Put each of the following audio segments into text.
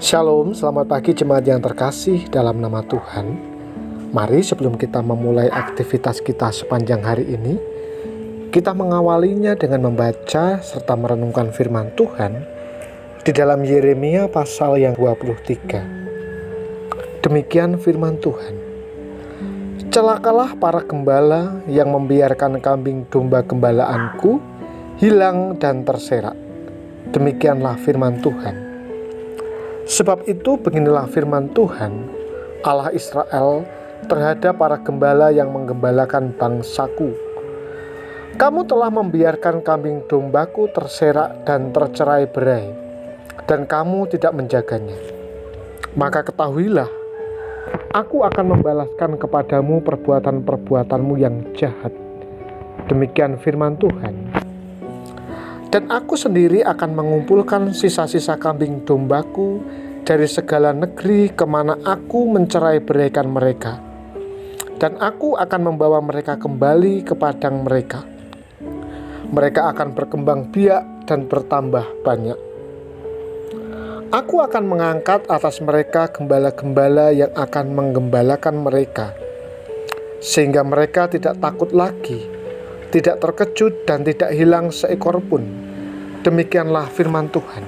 Shalom, selamat pagi jemaat yang terkasih dalam nama Tuhan. Mari sebelum kita memulai aktivitas kita sepanjang hari ini, kita mengawalinya dengan membaca serta merenungkan firman Tuhan di dalam Yeremia pasal yang 23. Demikian firman Tuhan. Celakalah para gembala yang membiarkan kambing domba gembalaanku hilang dan terserak. Demikianlah firman Tuhan. Sebab itu beginilah firman Tuhan Allah Israel terhadap para gembala yang menggembalakan bangsaku. Kamu telah membiarkan kambing dombaku terserak dan tercerai-berai, dan kamu tidak menjaganya. Maka ketahuilah, aku akan membalaskan kepadamu perbuatan-perbuatanmu yang jahat. Demikian firman Tuhan. Dan aku sendiri akan mengumpulkan sisa-sisa kambing dombaku dari segala negeri kemana aku mencerai-beraikan mereka. Dan aku akan membawa mereka kembali ke padang mereka. Mereka akan berkembang biak dan bertambah banyak. Aku akan mengangkat atas mereka gembala-gembala yang akan menggembalakan mereka, sehingga mereka tidak takut lagi, tidak terkejut dan tidak hilang seekor pun. Demikianlah firman Tuhan.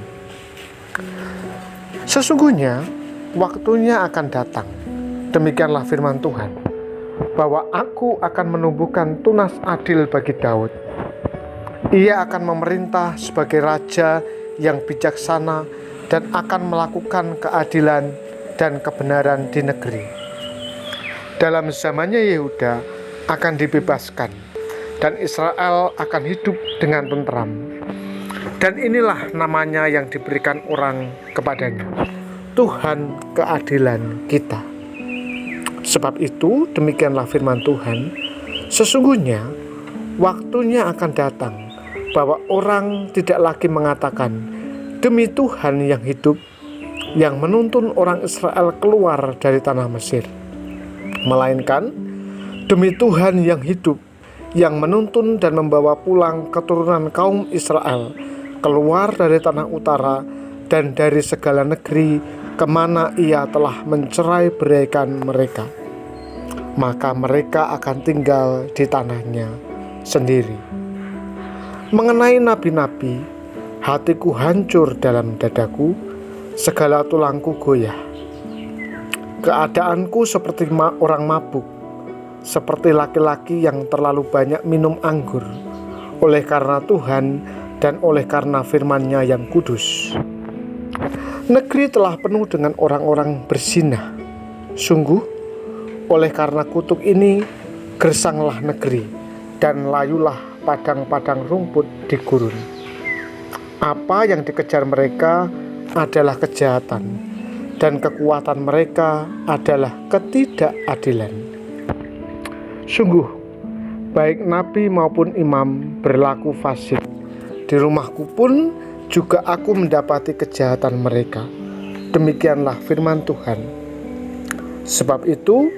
Sesungguhnya waktunya akan datang, demikianlah firman Tuhan, bahwa aku akan menumbuhkan tunas adil bagi Daud. Ia akan memerintah sebagai raja yang bijaksana dan akan melakukan keadilan dan kebenaran di negeri. Dalam zamannya Yehuda akan dibebaskan, dan Israel akan hidup dengan tentram. Dan inilah namanya yang diberikan orang kepadanya, Tuhan keadilan kita. Sebab itu demikianlah firman Tuhan, sesungguhnya waktunya akan datang bahwa orang tidak lagi mengatakan, demi Tuhan yang hidup, yang menuntun orang Israel keluar dari tanah Mesir, melainkan demi Tuhan yang hidup, yang menuntun dan membawa pulang keturunan kaum Israel keluar dari tanah utara dan dari segala negeri kemana ia telah mencerai-beraikan mereka. Maka mereka akan tinggal di tanahnya sendiri. Mengenai nabi-nabi, hatiku hancur dalam dadaku, segala tulangku goyah. Keadaanku seperti orang mabuk, seperti laki-laki yang terlalu banyak minum anggur, oleh karena Tuhan dan oleh karena firman-Nya yang kudus. Negeri telah penuh dengan orang-orang berzinah. Sungguh, oleh karena kutuk ini, gersanglah negeri, dan layulah padang-padang rumput di gurun. Apa yang dikejar mereka adalah kejahatan, dan kekuatan mereka adalah ketidakadilan. Sungguh, baik nabi maupun imam berlaku fasik. Di rumahku pun juga aku mendapati kejahatan mereka. Demikianlah firman Tuhan. Sebab itu,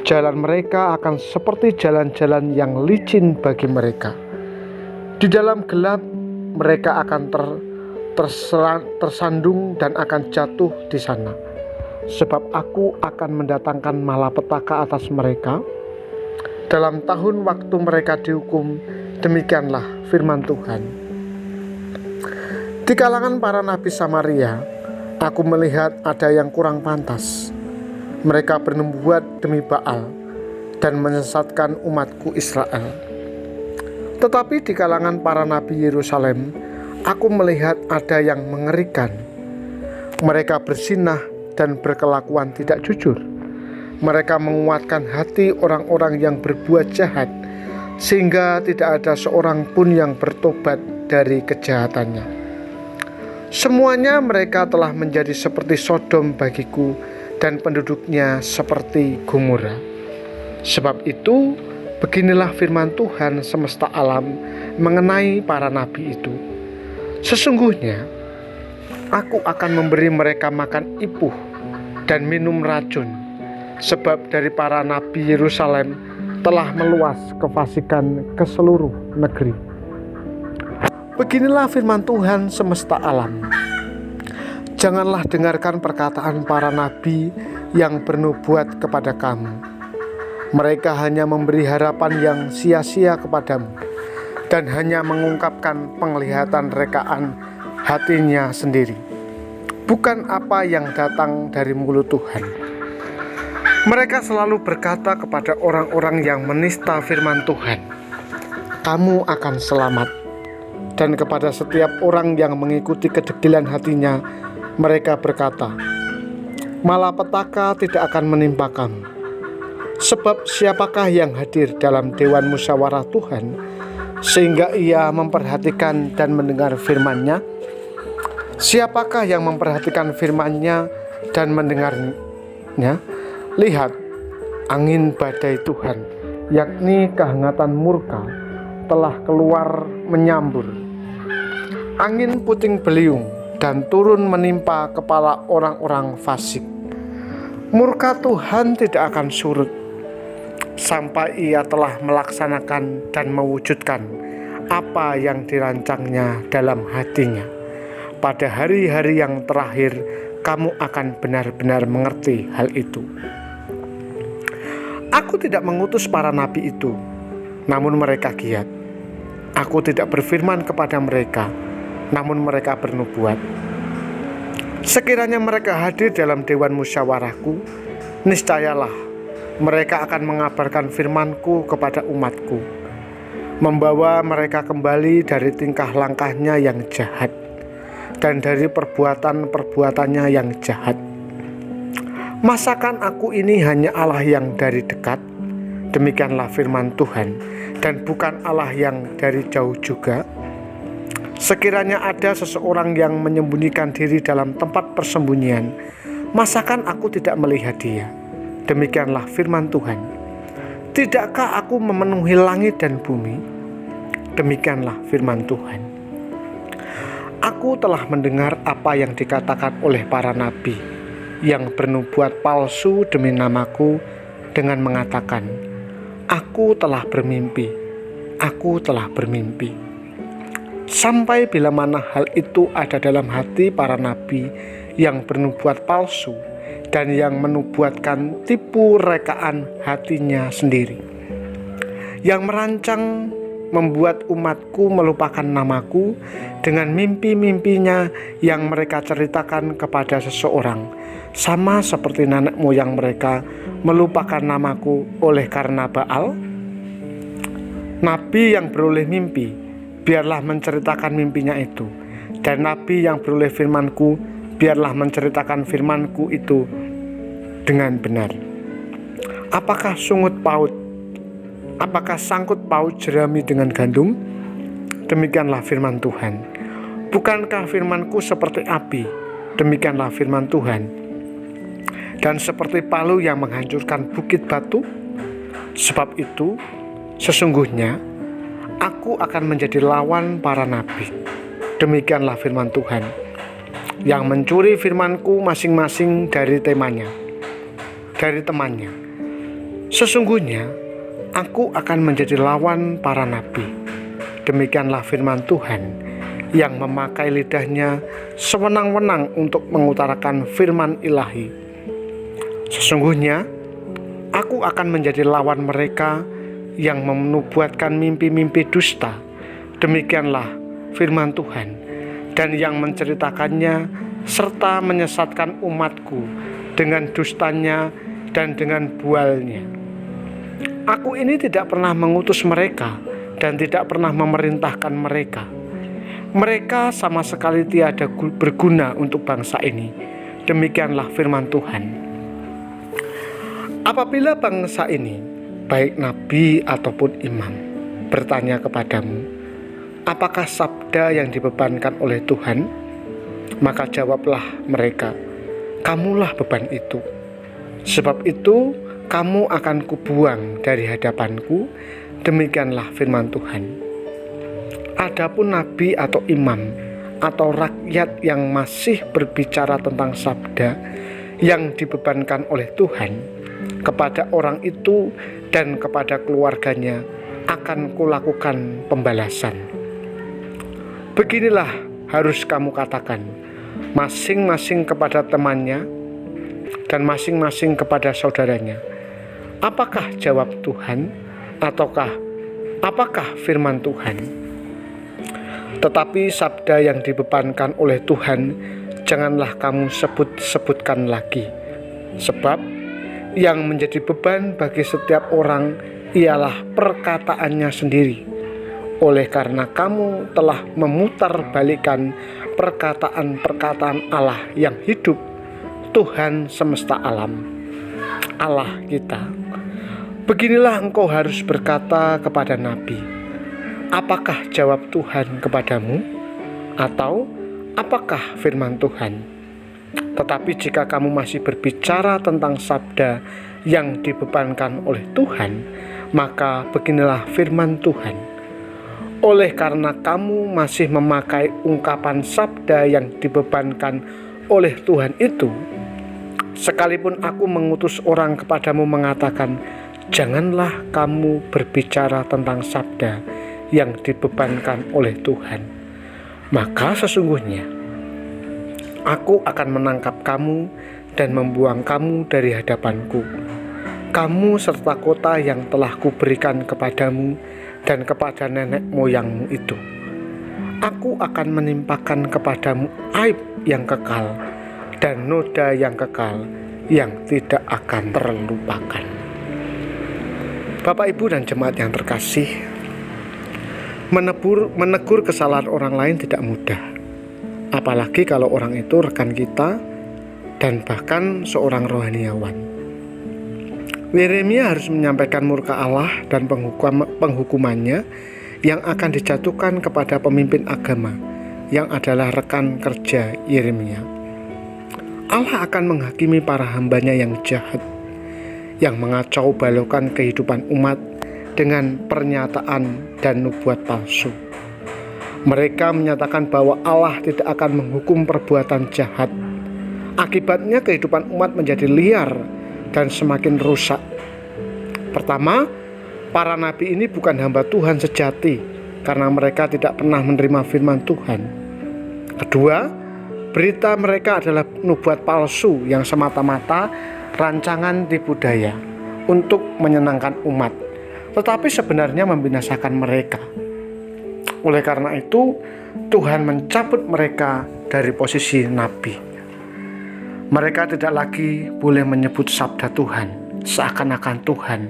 jalan mereka akan seperti jalan-jalan yang licin bagi mereka. Di dalam gelap, mereka akan tersandung dan akan jatuh di sana. Sebab aku akan mendatangkan malapetaka atas mereka. Dalam tahun waktu mereka dihukum, demikianlah firman Tuhan. Di kalangan para nabi Samaria, aku melihat ada yang kurang pantas. Mereka bernubuat demi Baal dan menyesatkan umatku Israel. Tetapi di kalangan para nabi Yerusalem, aku melihat ada yang mengerikan. Mereka berzinah dan berkelakuan tidak jujur. Mereka menguatkan hati orang-orang yang berbuat jahat, sehingga tidak ada seorang pun yang bertobat dari kejahatannya. Semuanya mereka telah menjadi seperti Sodom bagiku, dan penduduknya seperti Gomora. Sebab itu, beginilah firman Tuhan semesta alam mengenai para nabi itu. Sesungguhnya, aku akan memberi mereka makan ipuh dan minum racun, sebab dari para nabi Yerusalem telah meluas kefasikan ke seluruh negeri. Beginilah firman Tuhan semesta alam. Janganlah dengarkan perkataan para nabi yang bernubuat kepada kamu. Mereka hanya memberi harapan yang sia-sia kepadamu dan hanya mengungkapkan penglihatan rekaan hatinya sendiri, bukan apa yang datang dari mulut Tuhan. Mereka selalu berkata kepada orang-orang yang menista firman Tuhan, "Kamu akan selamat." Dan kepada setiap orang yang mengikuti kedegilan hatinya, mereka berkata, "Malapetaka tidak akan menimpa kamu." Sebab siapakah yang hadir dalam dewan musyawarah Tuhan, sehingga ia memperhatikan dan mendengar firman-Nya? Siapakah yang memperhatikan firman-Nya dan mendengarnya? Lihat, angin badai Tuhan, yakni kehangatan murka, telah keluar menyambur. Angin puting beliung dan turun menimpa kepala orang-orang fasik. Murka Tuhan tidak akan surut sampai ia telah melaksanakan dan mewujudkan apa yang dirancangnya dalam hatinya. Pada hari-hari yang terakhir, kamu akan benar-benar mengerti hal itu. Aku tidak mengutus para nabi itu, namun mereka giat. Aku tidak berfirman kepada mereka, namun mereka bernubuat. Sekiranya mereka hadir dalam dewan musyawarahku, niscayalah mereka akan mengabarkan firmanku kepada umatku, membawa mereka kembali dari tingkah langkahnya yang jahat dan dari perbuatan-perbuatannya yang jahat. Masakan aku ini hanya Allah yang dari dekat? Demikianlah firman Tuhan, dan bukan Allah yang dari jauh juga. Sekiranya ada seseorang yang menyembunyikan diri dalam tempat persembunyian, masakan aku tidak melihat dia? Demikianlah firman Tuhan. Tidakkah aku memenuhi langit dan bumi? Demikianlah firman Tuhan. Aku telah mendengar apa yang dikatakan oleh para nabi yang bernubuat palsu demi namaku dengan mengatakan, "Aku telah bermimpi, aku telah bermimpi." Sampai bila mana hal itu ada dalam hati para nabi yang bernubuat palsu dan yang menubuatkan tipu rekaan hatinya sendiri, yang merancang membuat umatku melupakan namaku dengan mimpi-mimpinya yang mereka ceritakan kepada seseorang, sama seperti nenek moyang mereka melupakan namaku oleh karena Baal. Nabi yang beroleh mimpi, biarlah menceritakan mimpinya itu, dan nabi yang beroleh firmanku, biarlah menceritakan firmanku itu dengan benar. Apakah sangkut paut jerami dengan gandum? Demikianlah firman Tuhan. Bukankah firmanku seperti api? Demikianlah firman Tuhan. Dan seperti palu yang menghancurkan bukit batu? Sebab itu, sesungguhnya aku akan menjadi lawan para nabi. Demikianlah firman Tuhan, yang mencuri firmanku masing-masing dari temannya. Sesungguhnya aku akan menjadi lawan para nabi. Demikianlah firman Tuhan, yang memakai lidahnya sewenang-wenang untuk mengutarakan firman ilahi. Sesungguhnya aku akan menjadi lawan mereka yang menubuatkan mimpi-mimpi dusta. Demikianlah firman Tuhan, dan yang menceritakannya serta menyesatkan umatku dengan dustanya dan dengan bualnya. Aku ini tidak pernah mengutus mereka dan tidak pernah memerintahkan mereka. Mereka sama sekali tiada berguna untuk bangsa ini. Demikianlah firman Tuhan. Apabila bangsa ini, baik nabi ataupun imam, bertanya kepadamu, apakah sabda yang dibebankan oleh Tuhan? Maka jawablah mereka, kamulah beban itu. Sebab itu kamu akan kubuang dari hadapanku. Demikianlah firman Tuhan. Adapun nabi atau imam atau rakyat yang masih berbicara tentang sabda yang dibebankan oleh Tuhan, kepada orang itu dan kepada keluarganya akan kulakukan pembalasan. Beginilah harus kamu katakan, masing-masing kepada temannya dan masing-masing kepada saudaranya. Apakah jawab Tuhan ataukah apakah firman Tuhan? Tetapi sabda yang dibebankan oleh Tuhan janganlah kamu sebut-sebutkan lagi, sebab yang menjadi beban bagi setiap orang ialah perkataannya sendiri. Oleh karena kamu telah memutarbalikkan perkataan-perkataan Allah yang hidup, Tuhan semesta alam, Allah kita. Beginilah engkau harus berkata kepada nabi. Apakah jawab Tuhan kepadamu? Atau apakah firman Tuhan? Tetapi jika kamu masih berbicara tentang sabda yang dibebankan oleh Tuhan, maka beginilah firman Tuhan. Oleh karena kamu masih memakai ungkapan sabda yang dibebankan oleh Tuhan itu, sekalipun aku mengutus orang kepadamu mengatakan, janganlah kamu berbicara tentang sabda yang dibebankan oleh Tuhan, maka sesungguhnya aku akan menangkap kamu dan membuang kamu dari hadapanku, kamu serta kota yang telah kuberikan kepadamu dan kepada nenek moyangmu itu. Aku akan menimpakan kepadamu aib yang kekal dan noda yang kekal yang tidak akan terlupakan. Bapak, Ibu, dan jemaat yang terkasih, menegur kesalahan orang lain tidak mudah, apalagi kalau orang itu rekan kita dan bahkan seorang rohaniawan. Yeremia harus menyampaikan murka Allah dan penghukumannya yang akan dijatuhkan kepada pemimpin agama yang adalah rekan kerja Yeremia. Allah akan menghakimi para hambanya yang jahat, yang mengacau balaukan kehidupan umat dengan pernyataan dan nubuat palsu. Mereka menyatakan bahwa Allah tidak akan menghukum perbuatan jahat. Akibatnya kehidupan umat menjadi liar dan semakin rusak. Pertama, para nabi ini bukan hamba Tuhan sejati karena mereka tidak pernah menerima firman Tuhan. Kedua, berita mereka adalah nubuat palsu yang semata-mata rancangan tipu daya untuk menyenangkan umat, tetapi sebenarnya membinasakan mereka. Oleh karena itu, Tuhan mencabut mereka dari posisi nabi. Mereka tidak lagi boleh menyebut sabda Tuhan, seakan-akan Tuhan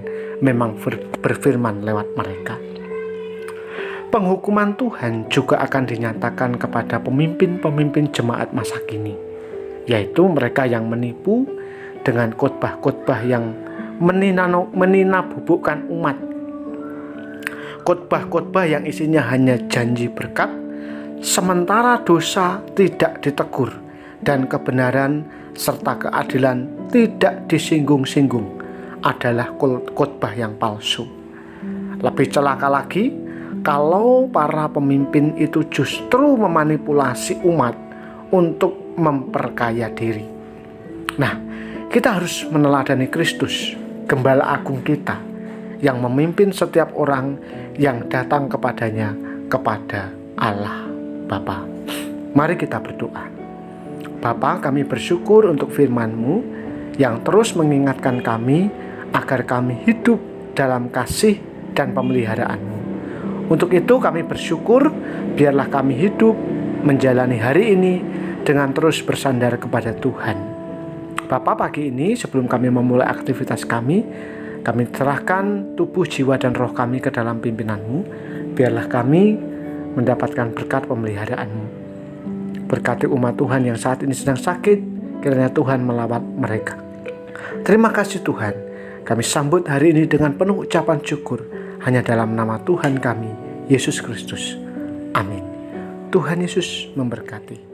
memang berfirman lewat mereka. Penghukuman Tuhan juga akan dinyatakan kepada pemimpin-pemimpin jemaat masa kini, yaitu mereka yang menipu dengan khotbah-khotbah yang menina-bubukkan umat. Khotbah-khotbah yang isinya hanya janji berkat, sementara dosa tidak ditegur dan kebenaran serta keadilan tidak disinggung-singgung, adalah khotbah yang palsu. Lebih celaka lagi kalau para pemimpin itu justru memanipulasi umat untuk memperkaya diri. Nah, kita harus meneladani Kristus, Gembala Agung kita, yang memimpin setiap orang yang datang kepadanya, kepada Allah Bapa. Mari kita berdoa. Bapa, kami bersyukur untuk firman-Mu yang terus mengingatkan kami agar kami hidup dalam kasih dan pemeliharaan-Mu. Untuk itu kami bersyukur, biarlah kami hidup menjalani hari ini dengan terus bersandar kepada Tuhan. Bapa, pagi ini sebelum kami memulai aktivitas kami serahkan tubuh, jiwa, dan roh kami ke dalam pimpinan-Mu. Biarlah kami mendapatkan berkat pemeliharaan-Mu. Berkati umat Tuhan yang saat ini sedang sakit, kiranya Tuhan melawat mereka. Terima kasih Tuhan, kami sambut hari ini dengan penuh ucapan syukur, hanya dalam nama Tuhan kami, Yesus Kristus. Amin. Tuhan Yesus memberkati.